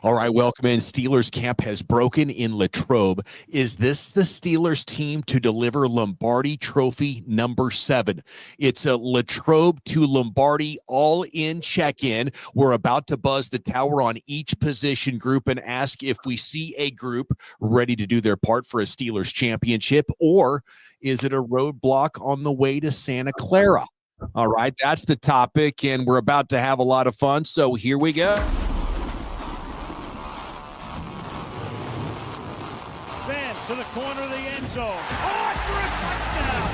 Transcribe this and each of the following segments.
All right, welcome in. Steelers camp has broken in Latrobe. Is this the Steelers team to deliver Lombardi trophy number 7? It's a Latrobe to Lombardi all-in check-in. We're about to buzz the tower on each position group and ask if we see a group ready to do their part for a Steelers championship, or is it a roadblock on the way to Santa Clara? All right, that's the topic, and we're about to have a lot of fun, so here we go. To the corner of the end zone. Oh, for a touchdown!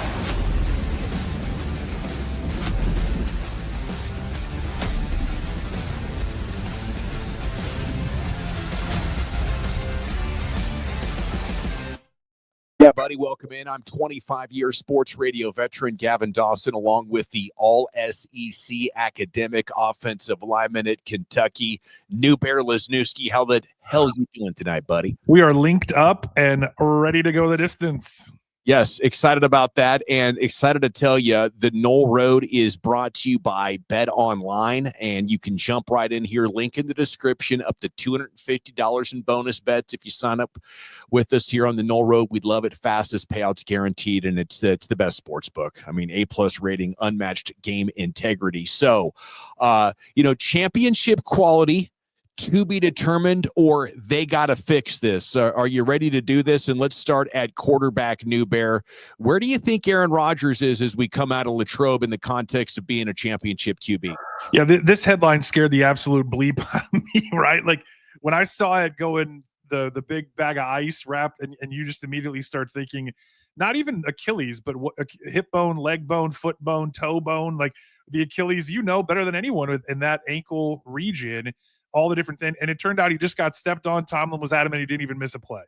Yeah, buddy, welcome in. I'm 25-year sports radio veteran Gavin Dawson, along with the all-SEC academic offensive lineman at Kentucky, Newbear Lesniewski. How the hell you doing tonight, buddy? We are linked up and ready to go the distance. Yes, excited about that, and excited to tell you the Noll Road is brought to you by Bet Online, and you can jump right in here. Link in the description, up to $250 in bonus bets if you sign up with us here on the Noll Road. We'd love it. Fastest payouts guaranteed, and it's the best sports book. I mean, A+ rating, unmatched game integrity. So, championship quality to be determined, or they got to fix this. Are you ready to do this? And let's start at quarterback, Newbear. Where do you think Aaron Rodgers is as we come out of Latrobe in the context of being a championship QB? Yeah, this headline scared the absolute bleep out of me, right? Like when I saw it go in the big bag of ice wrapped, and you just immediately start thinking, not even Achilles, but hip bone, leg bone, foot bone, toe bone, like the Achilles, better than anyone in that ankle region. All the different things. And it turned out he just got stepped on. Tomlin was adamant he didn't even miss a play.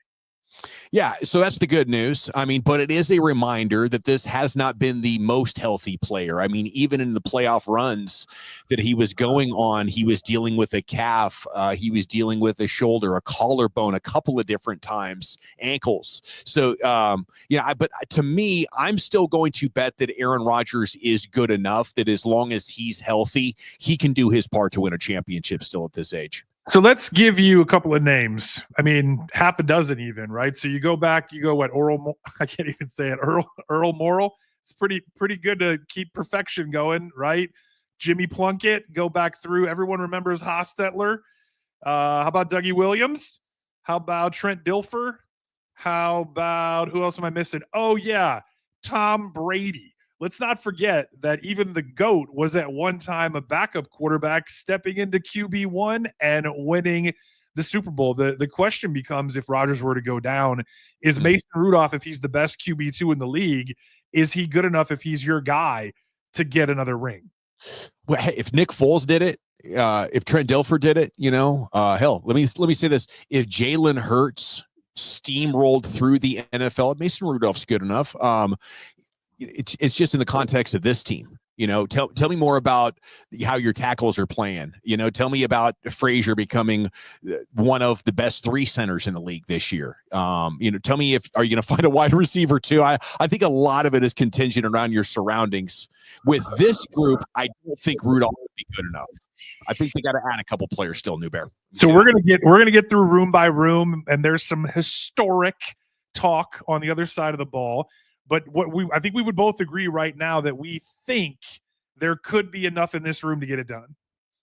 Yeah, so that's the good news. I mean, but it is a reminder that this has not been the most healthy player. I mean, even in the playoff runs that he was going on, he was dealing with a calf, he was dealing with a shoulder, a collarbone, a couple of different times, ankles. So, but to me, I'm still going to bet that Aaron Rodgers is good enough that as long as he's healthy, he can do his part to win a championship still at this age. So let's give you a couple of names. I mean, half a dozen even, right? So you go back, I can't even say it. Earl Morrall. It's pretty good to keep perfection going, right? Jimmy Plunkett, go back through. Everyone remembers Hostetler. How about Dougie Williams? How about Trent Dilfer? How about, who else am I missing? Oh, yeah, Tom Brady. Let's not forget that even the GOAT was at one time a backup quarterback stepping into QB1 and winning the Super Bowl. The question becomes, if Rodgers were to go down, is Mason Rudolph, if he's the best QB2 in the league, is he good enough if he's your guy to get another ring? Well, hey, if Nick Foles did it, if Trent Dilfer did it, hell, let me say this. If Jalen Hurts steamrolled through the NFL, Mason Rudolph's good enough. It's just in the context of this team. Tell me more about how your tackles are playing. Tell me about Frazier becoming one of the best 3 centers in the league this year. Tell me are you going to find a wide receiver too? I think a lot of it is contingent around your surroundings. With this group, I don't think Rudolph would be good enough. I think they got to add a couple players still, Newbear. So we're gonna get through room by room, and there's some historic talk on the other side of the ball. But I think we would both agree right now that we think there could be enough in this room to get it done.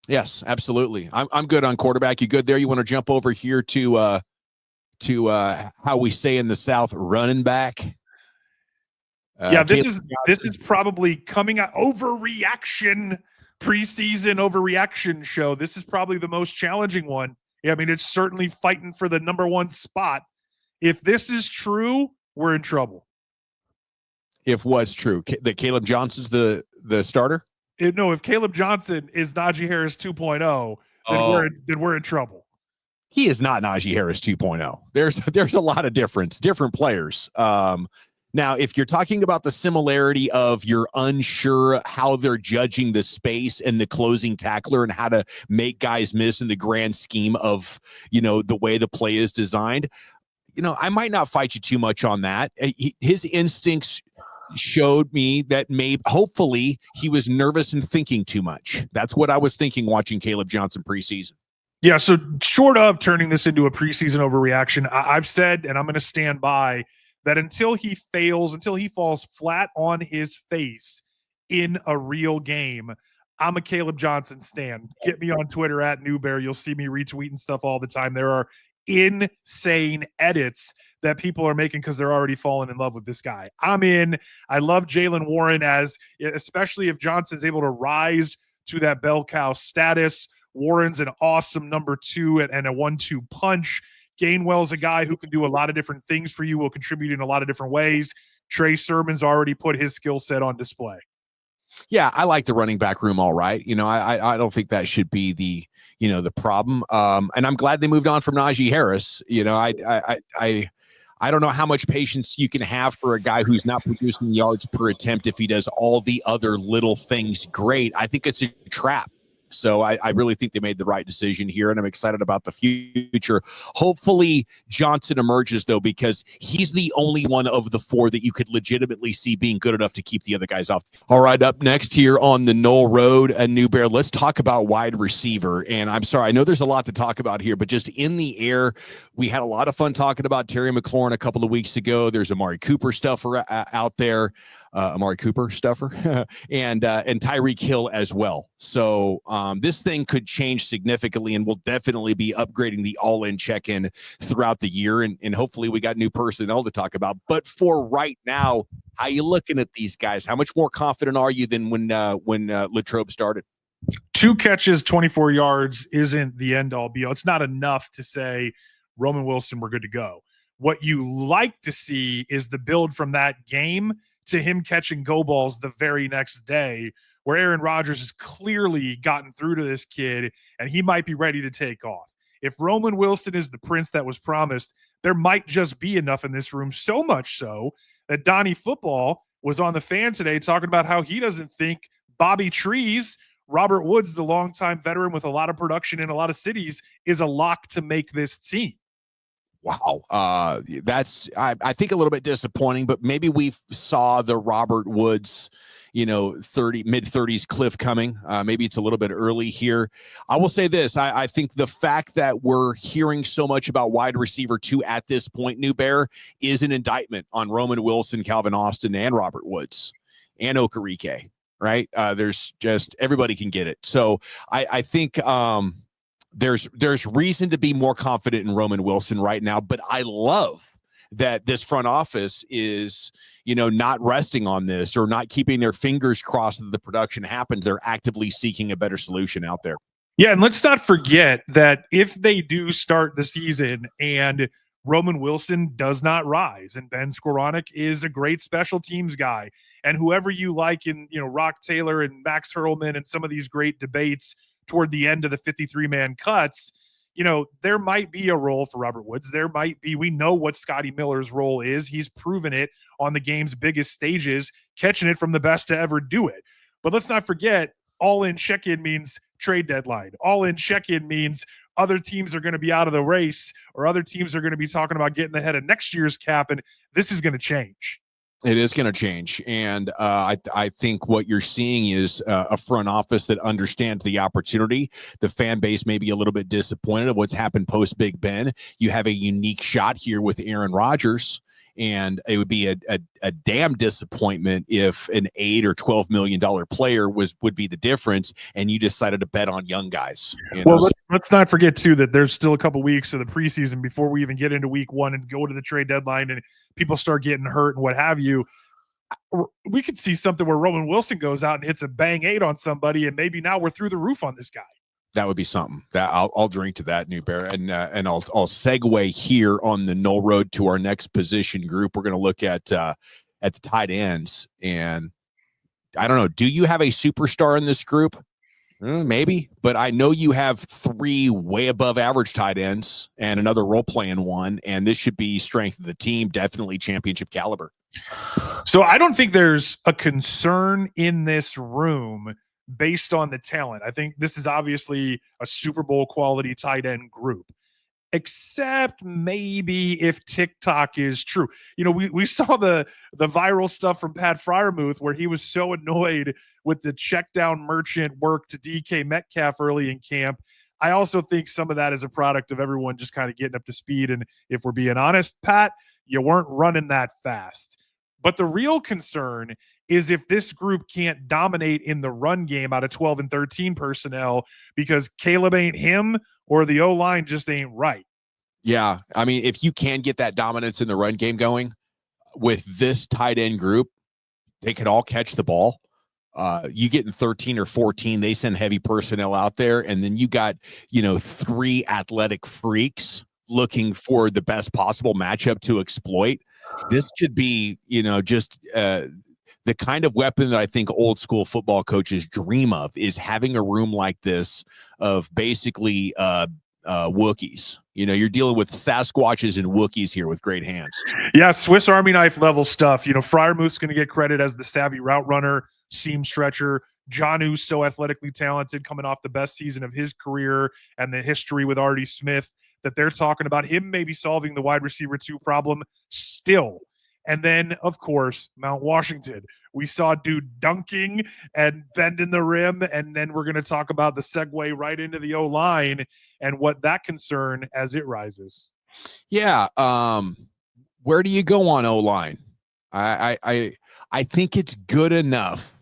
Yes, absolutely. I'm good on quarterback. You good there? You want to jump over here to how we say in the South, running back? This is probably coming out overreaction preseason overreaction show. This is probably the most challenging one. Yeah, I mean, it's certainly fighting for the number 1 spot. If this is true, we're in trouble. If what's true, that Caleb Johnson's the starter? If Caleb Johnson is Najee Harris 2.0, then we're in trouble. He is not Najee Harris 2.0. There's a lot of different players. Now, if you're talking about the similarity of you're unsure how they're judging the space and the closing tackler and how to make guys miss in the grand scheme of, the way the play is designed, I might not fight you too much on that. His instincts showed me that hopefully he was nervous and thinking too much. That's what I was thinking watching Caleb Johnson preseason. Yeah, so short of turning this into a preseason overreaction, I've said, and I'm going to stand by, that until he fails, until he falls flat on his face in a real game, I'm a Caleb Johnson stan. Get me on Twitter at Newbear. You'll see me retweeting stuff all the time. There are insane edits that people are making because they're already falling in love with this guy. I'm in. I love Jaylen Warren, especially if Johnson's able to rise to that bell cow status. Warren's an awesome number 2 and a 1-2 punch. Gainwell's a guy who can do a lot of different things for you, will contribute in a lot of different ways. Trey Sermon's already put his skill set on display. Yeah, I like the running back room all right. I don't think that should be the problem. And I'm glad they moved on from Najee Harris. I don't know how much patience you can have for a guy who's not producing yards per attempt if he does all the other little things great. I think it's a trap. So I really think they made the right decision here, and I'm excited about the future. Hopefully Johnson emerges, though, because he's the only one of the 4 that you could legitimately see being good enough to keep the other guys off. All right, up next here on the Noll Road and Newbear, let's talk about wide receiver. And I'm sorry, I know there's a lot to talk about here, but just in the air, we had a lot of fun talking about Terry McLaurin a couple of weeks ago. There's Amari Cooper stuffer out there. Amari Cooper stuffer and Tyreek Hill as well. So this thing could change significantly, and we'll definitely be upgrading the all-in check-in throughout the year. And hopefully we got new personnel to talk about. But for right now, how you looking at these guys? How much more confident are you than when Latrobe started? 2 catches, 24 yards isn't the end-all be-all. It's not enough to say Roman Wilson, we're good to go. What you like to see is the build from that game to him catching go balls the very next day, where Aaron Rodgers has clearly gotten through to this kid and he might be ready to take off. If Roman Wilson is the prince that was promised, there might just be enough in this room, so much so that Donnie Football was on the Fan today talking about how he doesn't think Bobby Trees, Robert Woods, the longtime veteran with a lot of production in a lot of cities, is a lock to make this team. Wow. That's, I think, a little bit disappointing, but maybe we saw the Robert Woods, mid-30s cliff coming. Maybe it's a little bit early here. I will say this. I think the fact that we're hearing so much about wide receiver 2 at this point, Newbear, is an indictment on Roman Wilson, Calvin Austin, and Robert Woods, and Okereke, right? There's just, everybody can get it. So I think, there's reason to be more confident in Roman Wilson right now, but I love that this front office is, not resting on this or not keeping their fingers crossed that the production happens. They're actively seeking a better solution out there. Yeah, and let's not forget that if they do start the season and Roman Wilson does not rise, and Ben Skowronek is a great special teams guy, and whoever you like in, Rock Taylor and Max Hurlman and some of these great debates toward the end of the 53-man cuts, there might be a role for Robert Woods. There might be. We know what Scotty Miller's role is. He's proven it on the game's biggest stages, catching it from the best to ever do it. But let's not forget, all-in check-in means trade deadline. All-in check-in means other teams are going to be out of the race, or other teams are going to be talking about getting ahead of next year's cap, and this is going to change. It is going to change. And I think what you're seeing is a front office that understands the opportunity. The fan base may be a little bit disappointed of what's happened post Big Ben. You have a unique shot here with Aaron Rodgers, and it would be a damn disappointment if an $8 or $12 million player would be the difference, and you decided to bet on young guys. Well, let's not forget too that there's still a couple weeks of the preseason before we even get into week 1 and go to the trade deadline, and people start getting hurt and what have you. We could see something where Roman Wilson goes out and hits a bang 8 on somebody, and maybe now we're through the roof on this guy. That would be something. That I'll drink to that, Newbear, and I'll segue here on the Noll Road to our next position group. We're going to look at the tight ends, and I don't know. Do you have a superstar in this group? Maybe, but I know you have 3 way above average tight ends and another role playing one, and this should be strength of the team, definitely championship caliber. So I don't think there's a concern in this room based on the talent. I think this is obviously a Super Bowl quality tight end group, except maybe if TikTok is true. We saw the viral stuff from Pat Freiermuth where he was so annoyed with the check down merchant work to DK Metcalf early in camp I also think some of that is a product of everyone just kind of getting up to speed. And if we're being honest, Pat, you weren't running that fast. But the real concern is if this group can't dominate in the run game out of 12 and 13 personnel because Caleb ain't him or the O-line just ain't right. Yeah. I mean, if you can get that dominance in the run game going with this tight end group, they can all catch the ball. You get in 13 or 14, they send heavy personnel out there, and then you got, 3 athletic freaks looking for the best possible matchup to exploit. This could be, just the kind of weapon that I think old school football coaches dream of, is having a room like this of basically Wookiees. You're dealing with Sasquatches and Wookiees here with great hands. Yeah, Swiss Army knife level stuff. Freiermuth's going to get credit as the savvy route runner, seam stretcher. Jonnu's so athletically talented, coming off the best season of his career and the history with Artie Smith, that they're talking about him maybe solving the wide receiver 2 problem still. And then, of course, Mount Washington. We saw dude dunking and bending the rim, and then we're going to talk about the segue right into the O-line and what that concern as it rises. Yeah. Where do you go on O-line? I think it's good enough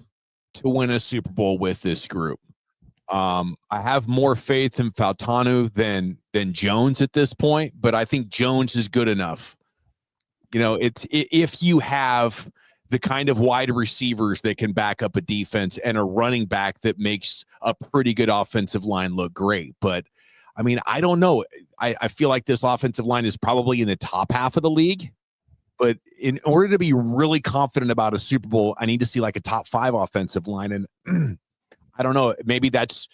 to win a Super Bowl with this group. I have more faith in Fautanu than Jones at this point, but I think Jones is good enough. It's if you have the kind of wide receivers that can back up a defense and a running back that makes a pretty good offensive line look great. But I mean, I don't know. I feel like this offensive line is probably in the top half of the league. But in order to be really confident about a Super Bowl, I need to see like a top 5 offensive line. And I don't know. Maybe that's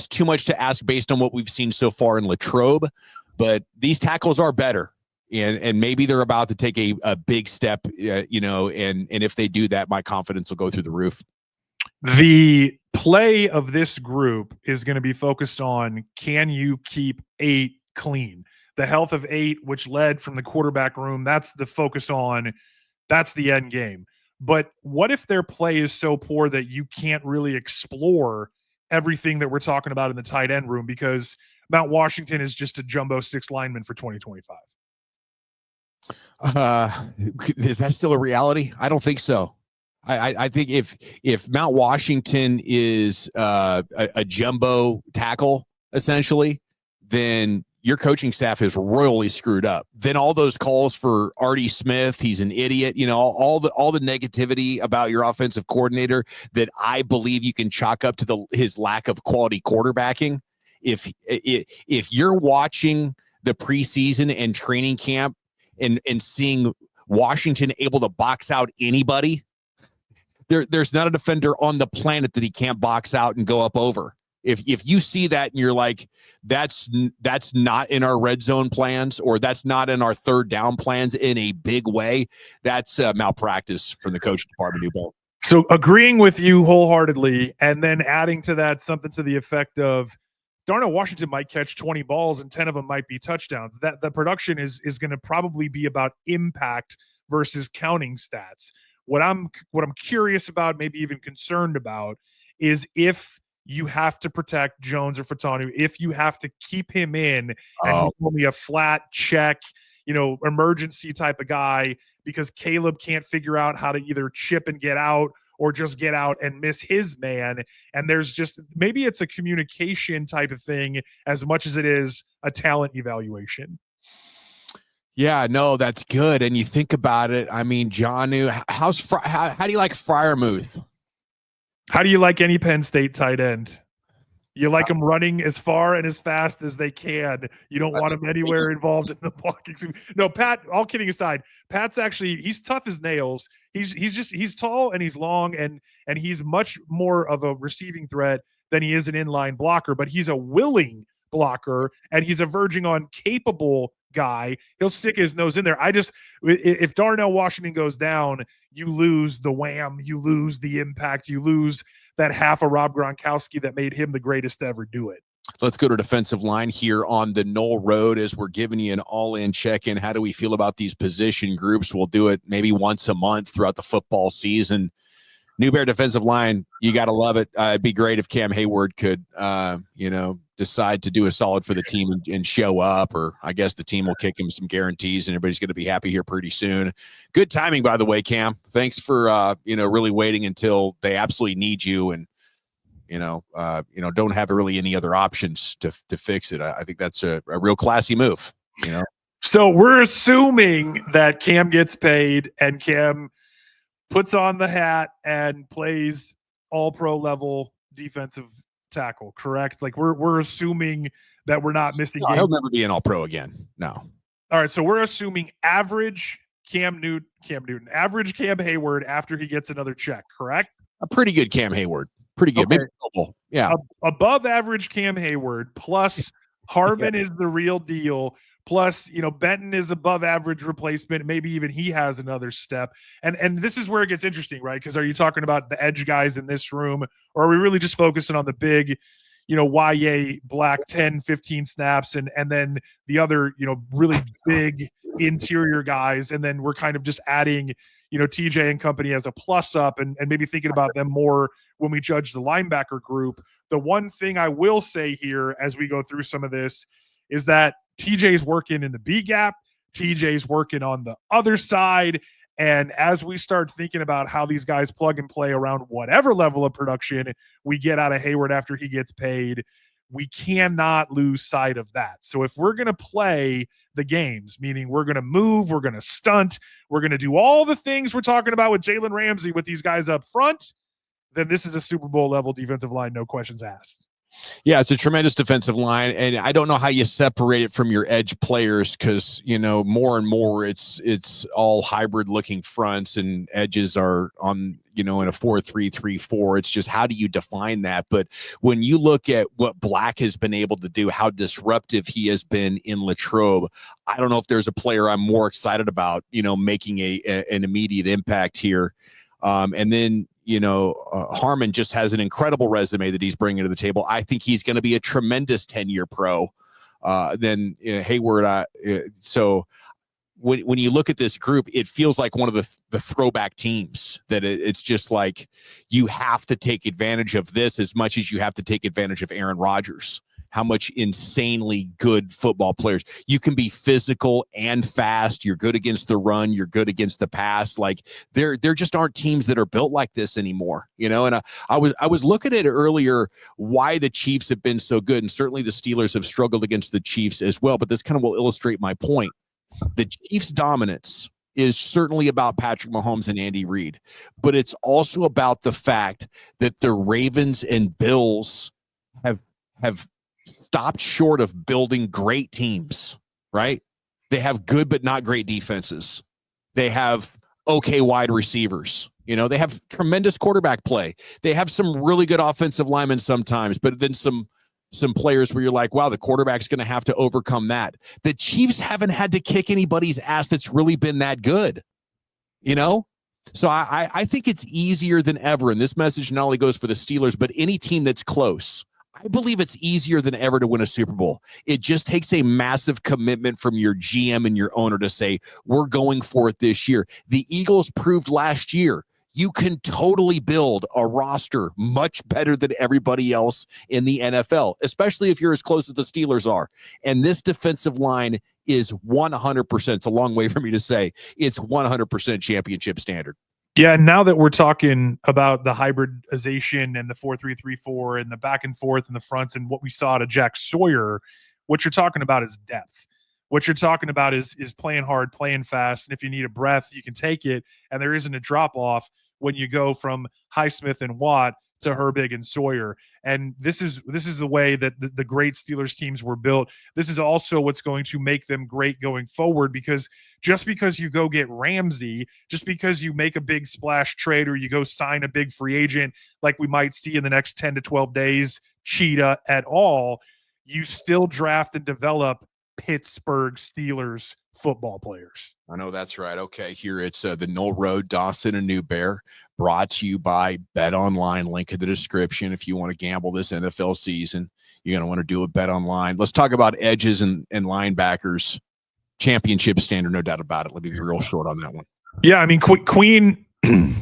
too much to ask based on what we've seen so far in Latrobe. But these tackles are better. And maybe they're about to take a big step, and if they do that, my confidence will go through the roof. The play of this group is going to be focused on, can you keep 8 clean? The health of 8, which led from the quarterback room, that's the focus on. That's the end game. But what if their play is so poor that you can't really explore everything that we're talking about in the tight end room because Mount Washington is just a jumbo 6 lineman for 2025? Is that still a reality? I don't think so. I think if Mount Washington is a jumbo tackle, essentially, then your coaching staff is royally screwed up. Then all those calls for Artie Smith, he's an idiot, all the negativity about your offensive coordinator that I believe you can chalk up to his lack of quality quarterbacking. If you're watching the preseason and training camp and seeing Washington able to box out anybody, there's not a defender on the planet that he can't box out and go up over. If you see that and you're like, that's not in our red zone plans, or that's not in our third down plans in a big way, that's malpractice from the coaching department, Newbear. So agreeing with you wholeheartedly, and then adding to that something to the effect of, Darnell Washington might catch 20 balls and 10 of them might be touchdowns. That the production is going to probably be about impact versus counting stats. What I'm curious about, maybe even concerned about, is if you have to protect Jones or Fautanu, if you have to keep him in and he's only a flat check, emergency type of guy, because Caleb can't figure out how to either chip and get out or just get out and miss his man. And there's just, maybe it's a communication type of thing as much as it is a talent evaluation. Yeah, no, that's good. And you think about it, I mean, Jonnu, how do you like Freiermuth? How do you like any Penn State tight end? You like them running as far and as fast as they can. You don't want them anywhere involved in the blocking. No, Pat, all kidding aside, Pat's actually, he's tough as nails. He's tall and he's long and he's much more of a receiving threat than he is an inline blocker, but he's a willing blocker and he's a verging on capable guy. He'll stick his nose in there. If Darnell Washington goes down, you lose the wham, you lose the impact, you lose that half of Rob Gronkowski that made him the greatest to ever do it. Let's go to defensive line here on the Noll Road as we're giving you an all-in check-in. How do we feel about these position groups? We'll do it maybe once a month throughout the football season. Newbear defensive line, you got to love it. It'd be great if Cam Hayward could, decide to do a solid for the team and show up, or I guess the team will kick him some guarantees and everybody's going to be happy here pretty soon. Good timing, by the way, Cam. Thanks for, really waiting until they absolutely need you and, don't have really any other options to fix it. I think that's a real classy move, So we're assuming that Cam gets paid and Cam puts on the hat and plays all pro level defensive tackle, correct? Like we're assuming that we're not missing. No, he'll never be an all pro again. No. All right. So we're assuming average Cam Newton, average Cam Hayward after he gets another check, correct? A pretty good Cam Hayward. Pretty good. Okay. Maybe yeah. Above average Cam Hayward plus Harmon is the real deal. Plus, Benton is above average replacement. Maybe even he has another step. And this is where it gets interesting, right? Because are you talking about the edge guys in this room, or are we really just focusing on the big, YA black 10, 15 snaps and then the other, really big interior guys. And then we're kind of just adding, TJ and company as a plus up and maybe thinking about them more when we judge the linebacker group. The one thing I will say here as we go through some of this is that TJ's working in the B gap. TJ's working on the other side. And as we start thinking about how these guys plug and play around whatever level of production we get out of Hayward after he gets paid, we cannot lose sight of that. So if we're going to play the games, meaning we're going to move, we're going to stunt, we're going to do all the things we're talking about with Jalen Ramsey with these guys up front, then this is a Super Bowl level defensive line, no questions asked. Yeah, it's a tremendous defensive line, and I don't know how you separate it from your edge players because, more and more it's all hybrid-looking fronts and edges are on, in a 4-3-3-4. It's just how do you define that? But when you look at what Black has been able to do, how disruptive he has been in Latrobe, I don't know if there's a player I'm more excited about, making an immediate impact here. And then, Harmon just has an incredible resume that he's bringing to the table. I think he's going to be a tremendous 10-year pro. Then Hayward. So when you look at this group, it feels like one of the throwback teams that it's just like you have to take advantage of this as much as you have to take advantage of Aaron Rodgers. How much insanely good football players. You can be physical and fast. You're good against the run. You're good against the pass. Like there just aren't teams that are built like this anymore, And I was looking at it earlier why the Chiefs have been so good, and certainly the Steelers have struggled against the Chiefs as well. But this kind of will illustrate my point. The Chiefs' dominance is certainly about Patrick Mahomes and Andy Reid, but it's also about the fact that the Ravens and Bills have stopped short of building great teams, right? They have good but not great defenses. They have okay wide receivers. They have tremendous quarterback play. They have some really good offensive linemen sometimes, but then some players where you're like, wow, the quarterback's going to have to overcome that. The Chiefs haven't had to kick anybody's ass that's really been that good, So I think it's easier than ever, and this message not only goes for the Steelers, but any team that's close. I believe it's easier than ever to win a Super Bowl. It just takes a massive commitment from your GM and your owner to say, we're going for it this year. The Eagles proved last year you can totally build a roster much better than everybody else in the NFL, especially if you're as close as the Steelers are. And this defensive line is 100%. It's a long way for me to say it's 100% championship standard. Yeah, now that we're talking about the hybridization and the 4-3-3-4 and the back and forth and the fronts and what we saw to Jack Sawyer, what you're talking about is depth. What you're talking about is playing hard, playing fast, and if you need a breath, you can take it, and there isn't a drop-off when you go from Highsmith and Watt to Herbig and Sawyer. And this is the way that the great Steelers teams were built. This is also what's going to make them great going forward, because just because you go get Ramsey, just because you make a big splash trade or you go sign a big free agent like we might see in the next 10 to 12 days, Cheetah at all, you still draft and develop Pittsburgh Steelers football players. I know that's right. Okay, here it's the Noll Road, Dawson and Newbear, brought to you by Bet Online. Link in the description. If you want to gamble this NFL season, you're going to want to do a Bet Online. Let's talk about edges and linebackers. Championship standard, no doubt about it. Let me be real short on that one. Yeah, I mean, Queen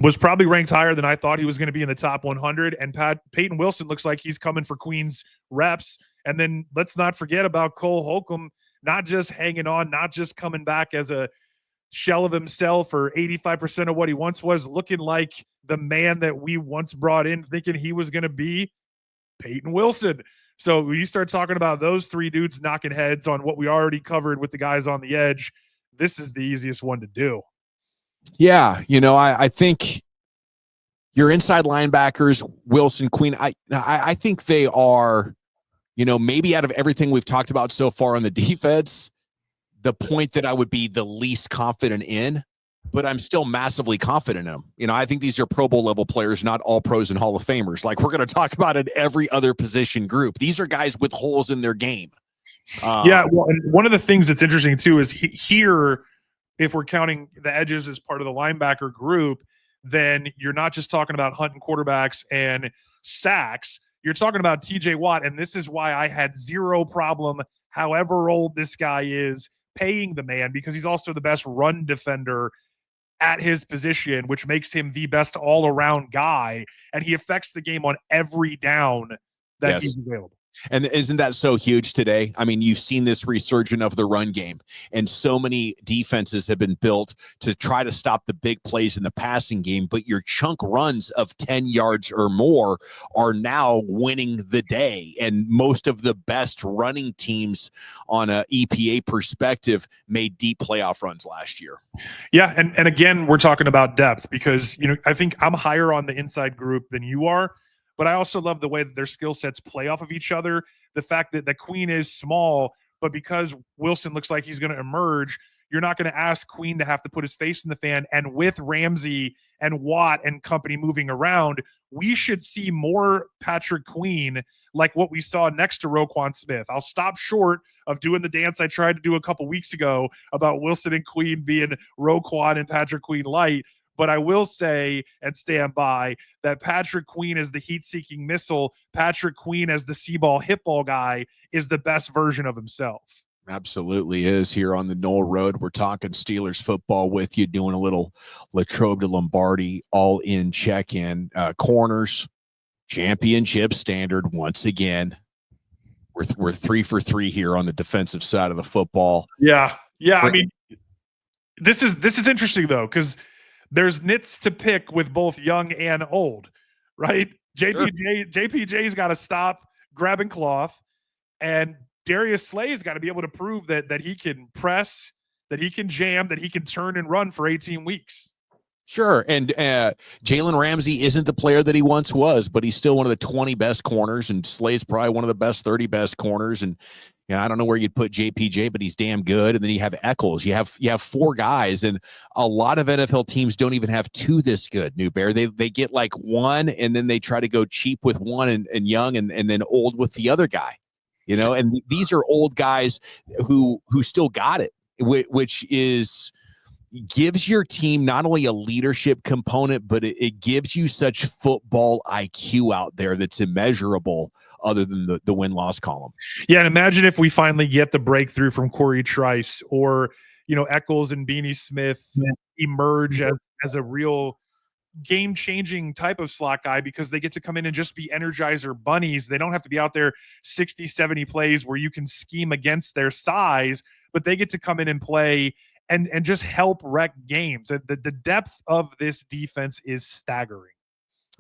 was probably ranked higher than I thought he was going to be in the top 100. And Peyton Wilson looks like he's coming for Queen's reps. And then let's not forget about Cole Holcomb, not just hanging on, not just coming back as a shell of himself or 85% of what he once was, looking like the man that we once brought in thinking he was going to be, Peyton Wilson. So when you start talking about those three dudes knocking heads on what we already covered with the guys on the edge, this is the easiest one to do. Yeah, I think your inside linebackers, Wilson, Queen, I think they are, maybe out of everything we've talked about so far on the defense, the point that I would be the least confident in, but I'm still massively confident in them. I think these are Pro Bowl level players, not all pros and Hall of Famers. Like we're going to talk about in every other position group. These are guys with holes in their game. Yeah. Well, and one of the things that's interesting too is here, if we're counting the edges as part of the linebacker group, then you're not just talking about hunting quarterbacks and sacks. You're talking about TJ Watt. And this is why I had zero problem, however old this guy is, paying the man, because he's also the best run defender at his position, which makes him the best all-around guy. And he affects the game on every down that he's available. And isn't that so huge today? I mean, you've seen this resurgence of the run game, and so many defenses have been built to try to stop the big plays in the passing game, but your chunk runs of 10 yards or more are now winning the day. And most of the best running teams on a EPA perspective made deep playoff runs last year. Yeah. And again, we're talking about depth because, I think I'm higher on the inside group than you are. But I also love the way that their skill sets play off of each other. The fact that the Queen is small, but because Wilson looks like he's going to emerge, you're not going to ask Queen to have to put his face in the fan. And with Ramsey and Watt and company moving around, we should see more Patrick Queen like what we saw next to Roquan Smith. I'll stop short of doing the dance I tried to do a couple weeks ago about Wilson and Queen being Roquan and Patrick Queen light. But I will say and stand by that Patrick Queen as the heat-seeking missile, Patrick Queen as the C-ball hit ball guy is the best version of himself. Absolutely is. Here on the Noll Road, we're talking Steelers football with you, doing a little Latrobe to Lombardi all-in check-in. Corners, championship standard once again. We're 3 for 3 here on the defensive side of the football. Yeah. I mean, this is interesting though, because there's nits to pick with both young and old, right? JPJ's got to stop grabbing cloth, and Darius Slay's got to be able to prove that he can press, that he can jam, that he can turn and run for 18 weeks. Sure, and Jalen Ramsey isn't the player that he once was, but he's still one of the 20 best corners, and Slay's probably one of the best 30 best corners, and I don't know where you'd put JPJ, but he's damn good. And then you have Eccles. You have 4 guys, and a lot of NFL teams don't even have 2 this good. Newbear, they get like 1, and then they try to go cheap with 1 and young, and then old with the other guy. And these are old guys who still got it, which gives your team not only a leadership component, but it gives you such football IQ out there that's immeasurable other than the win-loss column. Yeah, and imagine if we finally get the breakthrough from Corey Trice or, Eccles and Beanie Smith emerge as a real game-changing type of slot guy because they get to come in and just be Energizer bunnies. They don't have to be out there 60, 70 plays where you can scheme against their size, but they get to come in and play and just help wreck games. The depth of this defense is staggering.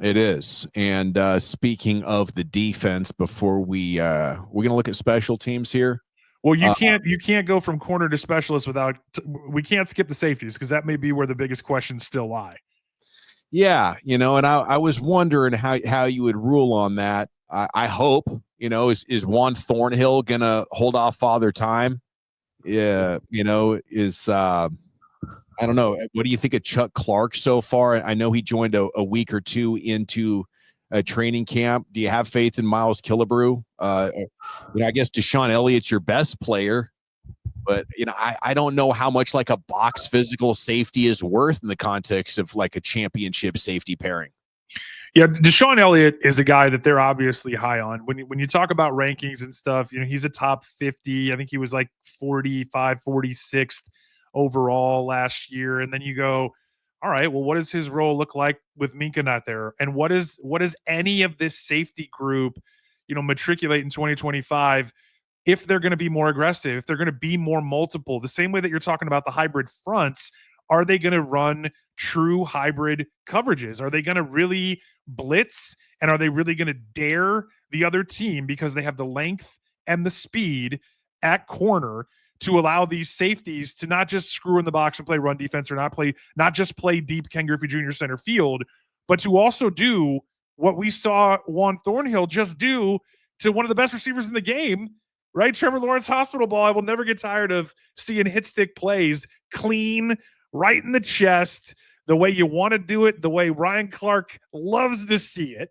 It is. And speaking of the defense, before we're going to look at special teams here. Well, you can't go from corner to specialist without we can't skip the safeties because that may be where the biggest questions still lie. Yeah, and I was wondering how you would rule on that. I hope, is Juan Thornhill going to hold off Father Time? Yeah, I don't know. What do you think of Chuck Clark so far? I know he joined a week or 2 into a training camp. Do you have faith in Miles Killebrew? I guess Deshaun Elliott's your best player, but I don't know how much like a box physical safety is worth in the context of like a championship safety pairing. Yeah, Deshaun Elliott is a guy that they're obviously high on. When you talk about rankings and stuff, he's a top 50. I think he was like 45, 46th overall last year. And then you go, all right, well, what does his role look like with Minka not there? And what is any of this safety group, matriculate in 2025 if they're going to be more aggressive, if they're going to be more multiple, the same way that you're talking about the hybrid fronts, are they going to run true hybrid coverages? Are they going to really blitz? And are they really going to dare the other team because they have the length and the speed at corner to allow these safeties to not just screw in the box and play run defense or not just play deep Ken Griffey Jr. center field, but to also do what we saw Juan Thornhill just do to one of the best receivers in the game, right? Trevor Lawrence hospital ball. I will never get tired of seeing hit stick plays, clean, right in the chest, the way you want to do it, the way Ryan Clark loves to see it.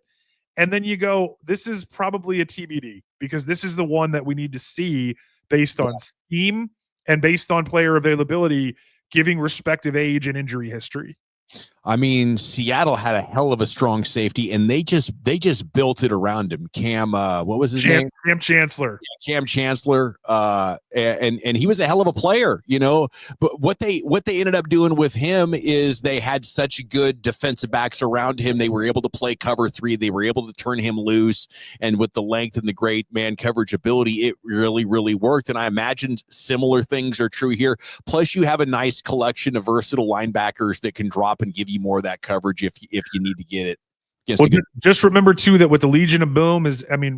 And then you go, this is probably a TBD because this is the one that we need to see based on scheme and based on player availability, giving respective age and injury history. I mean, Seattle had a hell of a strong safety, and they just built it around him. Cam, what was his name? Cam Chancellor. Yeah, Cam Chancellor, and he was a hell of a player, But what they ended up doing with him is they had such good defensive backs around him. They were able to play cover 3. They were able to turn him loose, and with the length and the great man coverage ability, it really, really worked. And I imagine similar things are true here. Plus, you have a nice collection of versatile linebackers that can drop and give you more of that coverage if you need to get it. Well, just remember too that with the Legion of Boom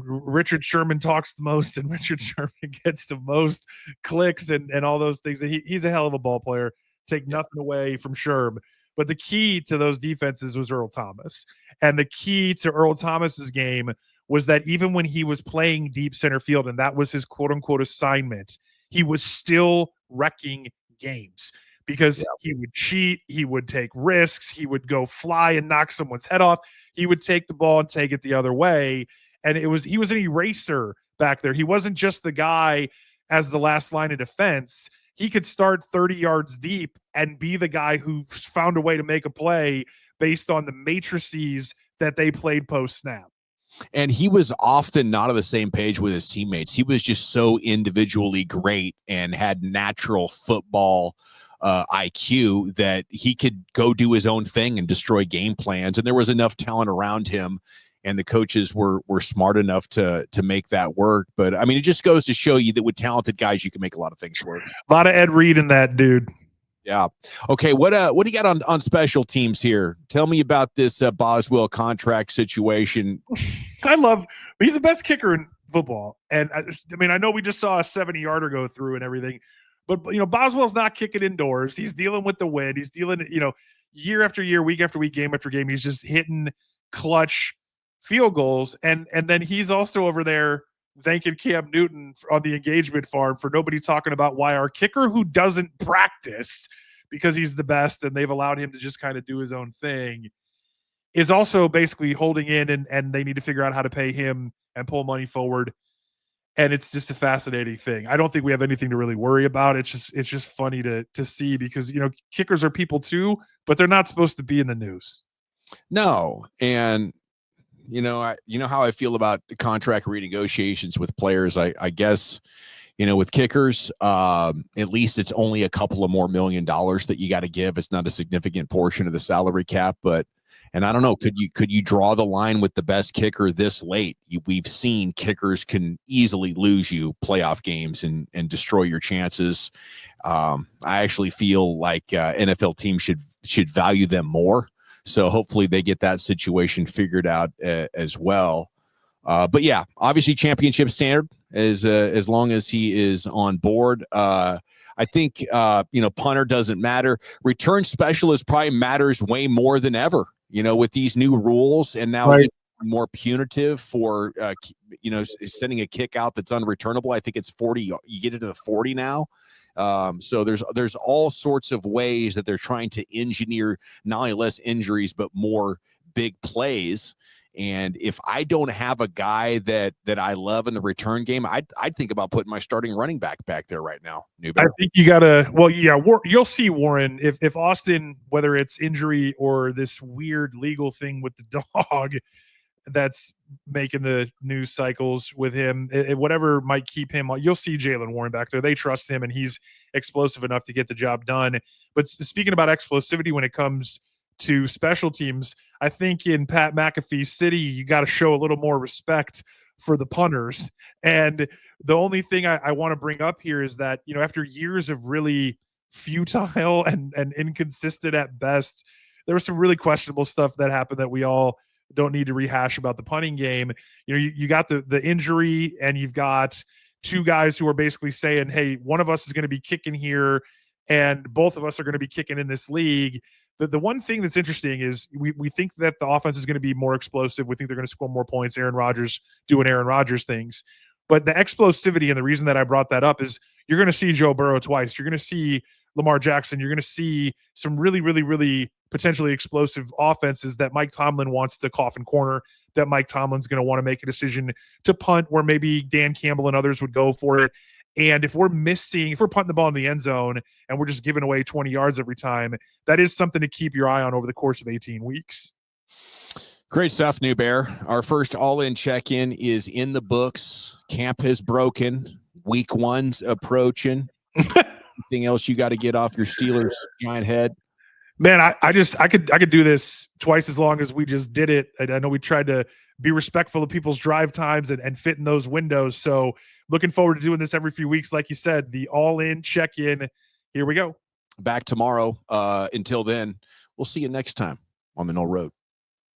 Richard Sherman talks the most and Richard Sherman gets the most clicks and all those things. He's a hell of a ball player. Take nothing away from Sherb. But the key to those defenses was Earl Thomas. And the key to Earl Thomas's game was that even when he was playing deep center field and that was his quote unquote assignment, he was still wrecking games. Because he would cheat, he would take risks, he would go fly and knock someone's head off. He would take the ball and take it the other way. And he was an eraser back there. He wasn't just the guy as the last line of defense. He could start 30 yards deep and be the guy who found a way to make a play based on the matrices that they played post-snap. And he was often not on the same page with his teammates. He was just so individually great and had natural football IQ that he could go do his own thing and destroy game plans. And there was enough talent around him, and the coaches were smart enough to make that work. But I mean, it just goes to show you that with talented guys, you can make a lot of things work. A lot of Ed Reed in that dude. Yeah. Okay. What do you got on special teams here? Tell me about this Boswell contract situation. He's the best kicker in football. And I know we just saw a 70-yarder go through and everything, but Boswell's not kicking indoors. He's dealing with the wind. He's dealing, year after year, week after week, game after game. He's just hitting clutch field goals. And then he's also over there thanking Cam Newton on the engagement farm for nobody talking about why our kicker, who doesn't practice because he's the best and they've allowed him to just kind of do his own thing, is also basically holding in, and they need to figure out how to pay him and pull money forward. And it's just a fascinating thing. I don't think we have anything to really worry about. It's just funny to see because, kickers are people too, but they're not supposed to be in the news. No. And how I feel about the contract renegotiations with players. I guess, with kickers, at least it's only a couple of more $1 million that you got to give. It's not a significant portion of the salary cap, and I don't know, could you draw the line with the best kicker this late? We've seen kickers can easily lose you playoff games and destroy your chances. I actually feel like NFL teams should value them more. So hopefully they get that situation figured out as well. But yeah, obviously championship standard as long as he is on board. I think, punter doesn't matter. Return specialist probably matters way more than ever, with these new rules and now more punitive for, sending a kick out that's unreturnable. I think it's 40. You get it to the 40 now. So there's all sorts of ways that they're trying to engineer not only less injuries, but more big plays. And if I don't have a guy that I love in the return game, I'd think about putting my starting running back there right now. Newbear. I think you gotta. Well, yeah, you'll see Warren if Austin, whether it's injury or this weird legal thing with the dog, that's making the news cycles with him. Whatever might keep him, you'll see Jaylen Warren back there. They trust him, and he's explosive enough to get the job done. But speaking about explosivity when it comes to special teams, I think in Pat McAfee City, you got to show a little more respect for the punters. And the only thing I want to bring up here is that, after years of really futile and inconsistent at best, there was some really questionable stuff that happened that we all don't need to rehash about the punting game. You got the injury, and you've got two guys who are basically saying, hey, one of us is going to be kicking here and both of us are going to be kicking in this league. The one thing that's interesting is we think that the offense is going to be more explosive. We think they're going to score more points. Aaron Rodgers doing Aaron Rodgers things. But the explosivity, and the reason that I brought that up, is you're going to see Joe Burrow twice. You're going to see Lamar Jackson. You're going to see some really, really, really potentially explosive offenses that Mike Tomlin wants to coffin corner, that Mike Tomlin's going to want to make a decision to punt where maybe Dan Campbell and others would go for it. And if we're punting the ball in the end zone and we're just giving away 20 yards every time, that is something to keep your eye on over the course of 18 weeks. Great stuff, Newbear. Our first all-in check-in is in the books. Camp has broken. Week 1's approaching. Anything else you got to get off your Steelers giant head? Man, I could do this twice as long as we just did it. I know we tried to be respectful of people's drive times and fit in those windows. So looking forward to doing this every few weeks. Like you said, the all-in check-in. Here we go. Back tomorrow. Until then, we'll see you next time on the Noll Road.